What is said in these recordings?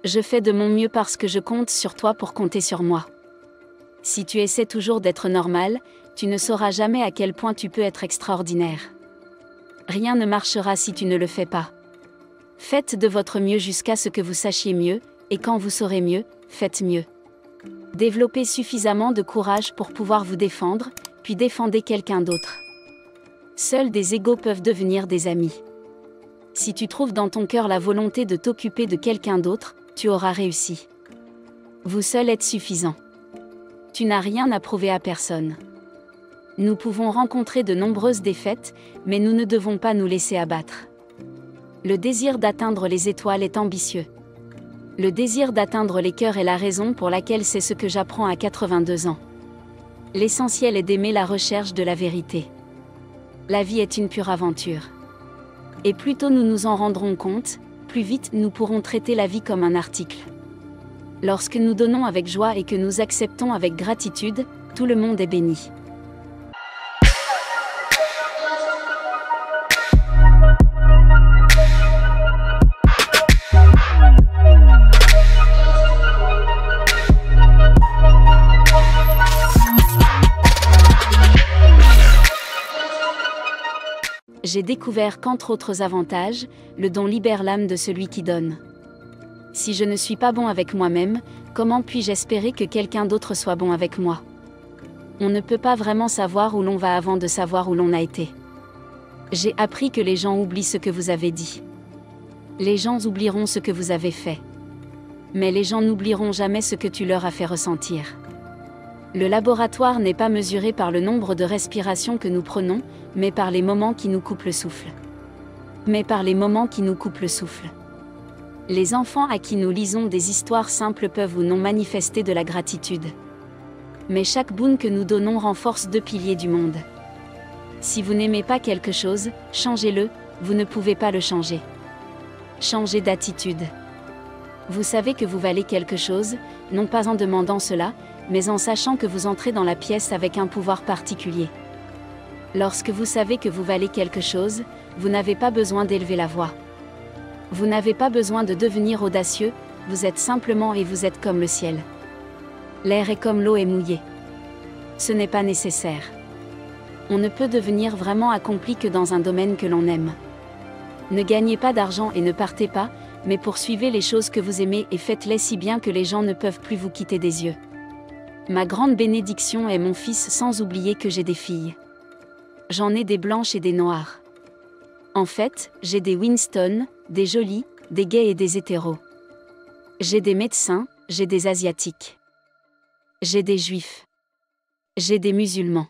Je fais de mon mieux parce que je compte sur toi pour compter sur moi. Si tu essaies toujours d'être normal, tu ne sauras jamais à quel point tu peux être extraordinaire. Rien ne marchera si tu ne le fais pas. Faites de votre mieux jusqu'à ce que vous sachiez mieux, et quand vous saurez mieux, faites mieux. Développez suffisamment de courage pour pouvoir vous défendre, puis défendez quelqu'un d'autre. Seuls des égaux peuvent devenir des amis. Si tu trouves dans ton cœur la volonté de t'occuper de quelqu'un d'autre, tu auras réussi. Vous seul êtes suffisant. Tu n'as rien à prouver à personne. Nous pouvons rencontrer de nombreuses défaites, mais nous ne devons pas nous laisser abattre. Le désir d'atteindre les étoiles est ambitieux. Le désir d'atteindre les cœurs est la raison pour laquelle c'est ce que j'apprends à 82 ans. L'essentiel est d'aimer la recherche de la vérité. La vie est une pure aventure. Et plus tôt nous nous en rendrons compte, plus vite nous pourrons traiter la vie comme un article. Lorsque nous donnons avec joie et que nous acceptons avec gratitude, tout le monde est béni. J'ai découvert qu'entre autres avantages, le don libère l'âme de celui qui donne. Si je ne suis pas bon avec moi-même, comment puis-je espérer que quelqu'un d'autre soit bon avec moi? On ne peut pas vraiment savoir où l'on va avant de savoir où l'on a été. J'ai appris que les gens oublient ce que vous avez dit. Les gens oublieront ce que vous avez fait. Mais les gens n'oublieront jamais ce que tu leur as fait ressentir. Le laboratoire n'est pas mesuré par le nombre de respirations que nous prenons, mais par les moments qui nous coupent le souffle. Les enfants à qui nous lisons des histoires simples peuvent ou non manifester de la gratitude. Mais chaque boon que nous donnons renforce 2 piliers du monde. Si vous n'aimez pas quelque chose, changez-le, vous ne pouvez pas le changer. Changez d'attitude. Vous savez que vous valez quelque chose, non pas en demandant cela, mais en sachant que vous entrez dans la pièce avec un pouvoir particulier. Lorsque vous savez que vous valez quelque chose, vous n'avez pas besoin d'élever la voix. Vous n'avez pas besoin de devenir audacieux, vous êtes simplement et vous êtes comme le ciel. L'air est comme l'eau est mouillée. Ce n'est pas nécessaire. On ne peut devenir vraiment accompli que dans un domaine que l'on aime. Ne gagnez pas d'argent et ne partez pas, mais poursuivez les choses que vous aimez et faites-les si bien que les gens ne peuvent plus vous quitter des yeux. Ma grande bénédiction est mon fils, sans oublier que j'ai des filles. J'en ai des blanches et des noires. En fait, j'ai des Winston, des jolis, des gays et des hétéros. J'ai des médecins, j'ai des asiatiques. J'ai des juifs. J'ai des musulmans.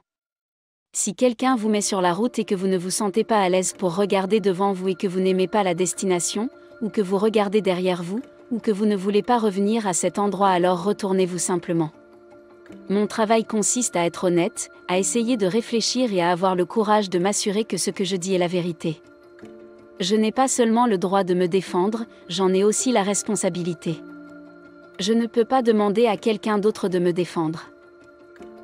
Si quelqu'un vous met sur la route et que vous ne vous sentez pas à l'aise pour regarder devant vous et que vous n'aimez pas la destination, ou que vous regardez derrière vous, ou que vous ne voulez pas revenir à cet endroit, alors retournez-vous simplement. Mon travail consiste à être honnête, à essayer de réfléchir et à avoir le courage de m'assurer que ce que je dis est la vérité. Je n'ai pas seulement le droit de me défendre, j'en ai aussi la responsabilité. Je ne peux pas demander à quelqu'un d'autre de me défendre.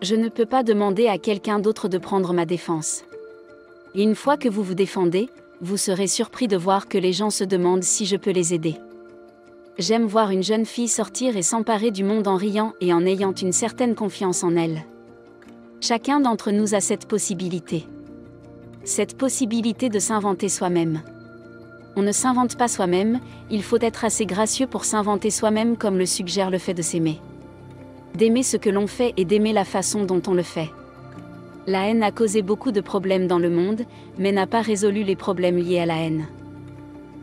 Je ne peux pas demander à quelqu'un d'autre de prendre ma défense. Et une fois que vous vous défendez, vous serez surpris de voir que les gens se demandent si je peux les aider. J'aime voir une jeune fille sortir et s'emparer du monde en riant et en ayant une certaine confiance en elle. Chacun d'entre nous a cette possibilité. Cette possibilité de s'inventer soi-même. On ne s'invente pas soi-même, il faut être assez gracieux pour s'inventer soi-même comme le suggère le fait de s'aimer. D'aimer ce que l'on fait et d'aimer la façon dont on le fait. La haine a causé beaucoup de problèmes dans le monde, mais n'a pas résolu les problèmes liés à la haine.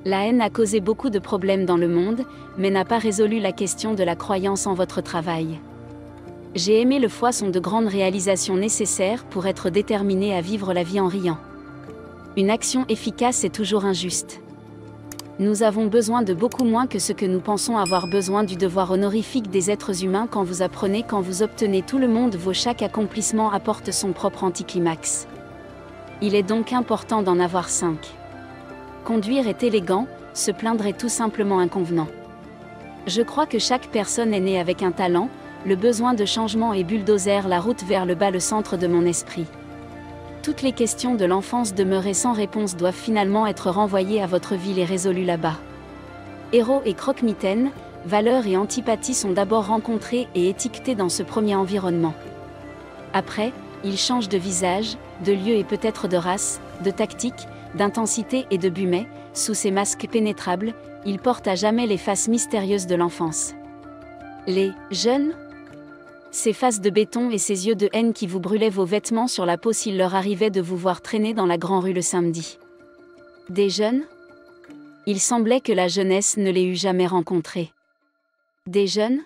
La haine a causé beaucoup de problèmes dans le monde, mais n'a pas résolu la question de la croyance en votre travail. J'ai aimé le foie sont de grandes réalisations nécessaires pour être déterminé à vivre la vie en riant. Une action efficace est toujours injuste. Nous avons besoin de beaucoup moins que ce que nous pensons avoir besoin du devoir honorifique des êtres humains. Quand vous apprenez, quand vous obtenez, tout le monde vaut, chaque accomplissement apporte son propre anticlimax. Il est donc important d'en avoir 5. Conduire est élégant, se plaindre est tout simplement inconvenant. Je crois que chaque personne est née avec un talent, le besoin de changement et bulldozer la route vers le bas, le centre de mon esprit. Toutes les questions de l'enfance demeurées sans réponse doivent finalement être renvoyées à votre ville et résolues là-bas. Héros et croque-mitaine, valeurs et antipathies sont d'abord rencontrées et étiquetées dans ce premier environnement. Après, ils changent de visage, de lieu et peut-être de race, de tactique, d'intensité et de but, mais, sous ces masques pénétrables, ils portent à jamais les faces mystérieuses de l'enfance. Les jeunes, ces faces de béton et ces yeux de haine qui vous brûlaient vos vêtements sur la peau s'il leur arrivait de vous voir traîner dans la grande rue le samedi. Des jeunes? Il semblait que la jeunesse ne les eût jamais rencontrés. Des jeunes?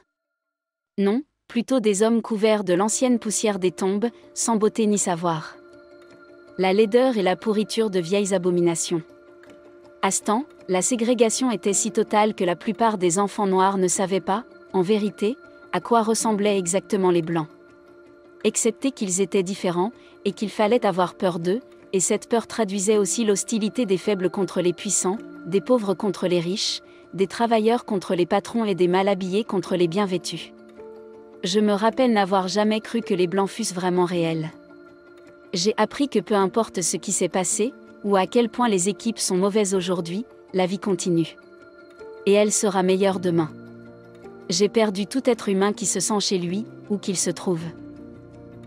Non, plutôt des hommes couverts de l'ancienne poussière des tombes, sans beauté ni savoir. La laideur et la pourriture de vieilles abominations. À ce temps, la ségrégation était si totale que la plupart des enfants noirs ne savaient pas, en vérité, à quoi ressemblaient exactement les blancs. Excepté qu'ils étaient différents, et qu'il fallait avoir peur d'eux, et cette peur traduisait aussi l'hostilité des faibles contre les puissants, des pauvres contre les riches, des travailleurs contre les patrons et des mal habillés contre les bien vêtus. Je me rappelle n'avoir jamais cru que les blancs fussent vraiment réels. J'ai appris que peu importe ce qui s'est passé, ou à quel point les équipes sont mauvaises aujourd'hui, la vie continue. Et elle sera meilleure demain. J'ai perdu tout être humain qui se sent chez lui, où qu'il se trouve.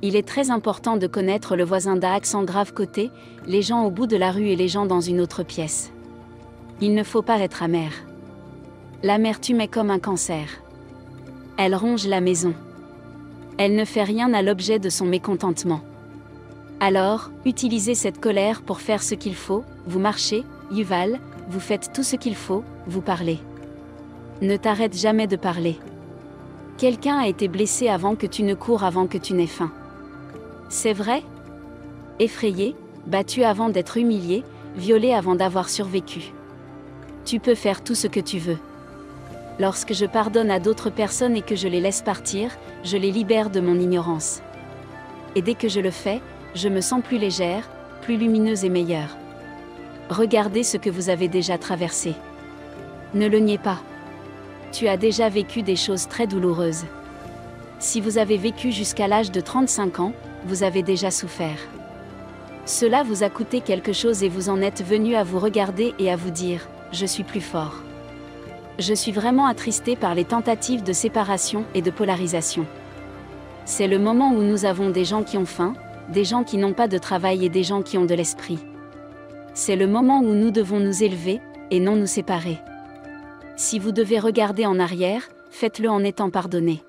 Il est très important de connaître le voisin d'à accent grave côté, les gens au bout de la rue et les gens dans une autre pièce. Il ne faut pas être amer. L'amertume est comme un cancer. Elle ronge la maison. Elle ne fait rien à l'objet de son mécontentement. Alors, utilisez cette colère pour faire ce qu'il faut, vous marchez, Yuval, vous faites tout ce qu'il faut, vous parlez. Ne t'arrête jamais de parler. Quelqu'un a été blessé avant que tu ne cours, avant que tu n'aies faim. C'est vrai? Effrayé, battu avant d'être humilié, violé avant d'avoir survécu. Tu peux faire tout ce que tu veux. Lorsque je pardonne à d'autres personnes et que je les laisse partir, je les libère de mon ignorance. Et dès que je le fais, je me sens plus légère, plus lumineuse et meilleure. Regardez ce que vous avez déjà traversé. Ne le niez pas. Tu as déjà vécu des choses très douloureuses. Si vous avez vécu jusqu'à l'âge de 35 ans, vous avez déjà souffert. Cela vous a coûté quelque chose et vous en êtes venu à vous regarder et à vous dire « Je suis plus fort ». Je suis vraiment attristé par les tentatives de séparation et de polarisation. C'est le moment où nous avons des gens qui ont faim, des gens qui n'ont pas de travail et des gens qui ont de l'esprit. C'est le moment où nous devons nous élever, et non nous séparer. Si vous devez regarder en arrière, faites-le en étant pardonné.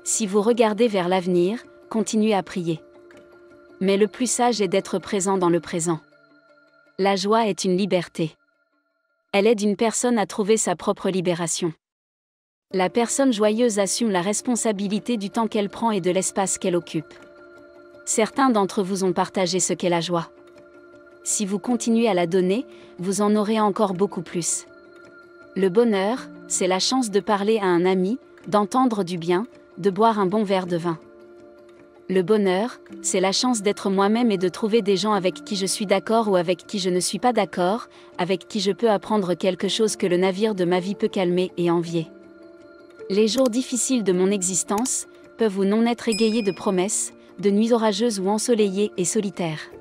Si vous regardez vers l'avenir, continuez à prier. Mais le plus sage est d'être présent dans le présent. La joie est une liberté. Elle aide une personne à trouver sa propre libération. La personne joyeuse assume la responsabilité du temps qu'elle prend et de l'espace qu'elle occupe. Certains d'entre vous ont partagé ce qu'est la joie. Si vous continuez à la donner, vous en aurez encore beaucoup plus. Le bonheur, c'est la chance de parler à un ami, d'entendre du bien, de boire un bon verre de vin. Le bonheur, c'est la chance d'être moi-même et de trouver des gens avec qui je suis d'accord ou avec qui je ne suis pas d'accord, avec qui je peux apprendre quelque chose que le navire de ma vie peut calmer et envier. Les jours difficiles de mon existence peuvent ou non être égayés de promesses, de nuits orageuses ou ensoleillées et solitaires.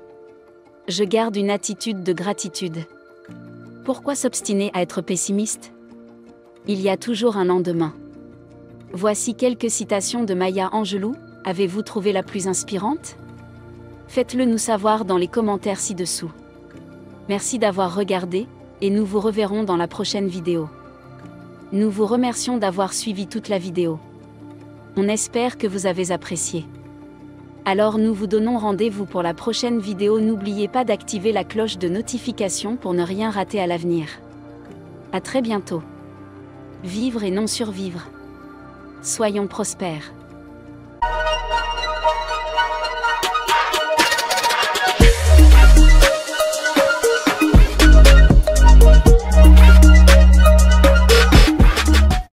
Je garde une attitude de gratitude. Pourquoi s'obstiner à être pessimiste? Il y a toujours un lendemain. Voici quelques citations de Maya Angelou. Avez-vous trouvé la plus inspirante? Faites-le nous savoir dans les commentaires ci-dessous. Merci d'avoir regardé, et nous vous reverrons dans la prochaine vidéo. Nous vous remercions d'avoir suivi toute la vidéo. On espère que vous avez apprécié. Alors nous vous donnons rendez-vous pour la prochaine vidéo. N'oubliez pas d'activer la cloche de notification pour ne rien rater à l'avenir. À très bientôt. Vivre et non survivre. Soyons prospères.